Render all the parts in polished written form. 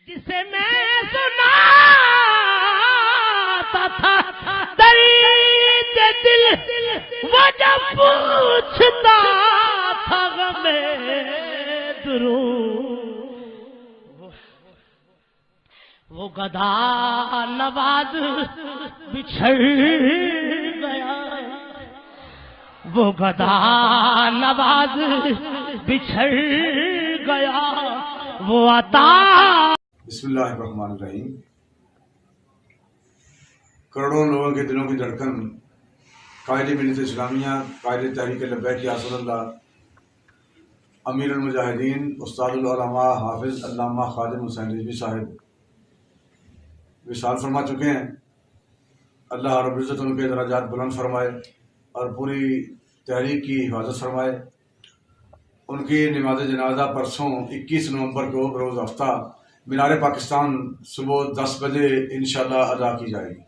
جسے میں سناتا تھا درد دل وہ جب پوچھتا تھا غم درود، وہ گدھا نواز بچھڑ گیا، وہ گدھا نواز بچھڑ گیا، وہ عطا۔ بسم اللہ الرحمن الرحیم۔ کروڑوں لوگوں کے دلوں کی دھڑکن، قائد ملت اسلامیہ، قائد تحریک لبیک یا رسول اللہ، امیر المجاہدین، استاد العلماء، حافظ علامہ خادم حسین رضوی صاحب وصال فرما چکے ہیں۔ اللہ رب العزت ان کے درجات بلند فرمائے اور پوری تحریک کی حفاظت فرمائے۔ ان کی نماز جنازہ پرسوں 21 نومبر کو بروز ہفتہ مینار پاکستان صبح 10 بجے انشاءاللہ ادا کی جائے گی۔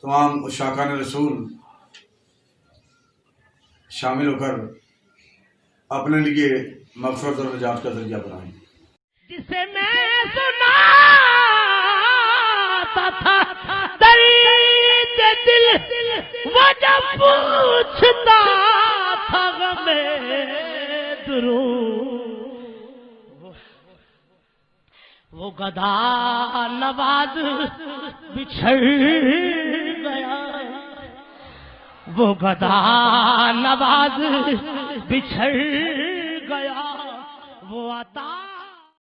تمام عشاقان رسول شامل ہو کر اپنے لیے مغفرت اور نجات کا ذریعہ بنائیں۔ جسے میں سناتا تھا درد دل وہ جب پوچھتا تھا غم درود، وہ گدھا نواز بچھڑ گیا، وہ گدھا نواز بچھڑ گیا، وہ عطا۔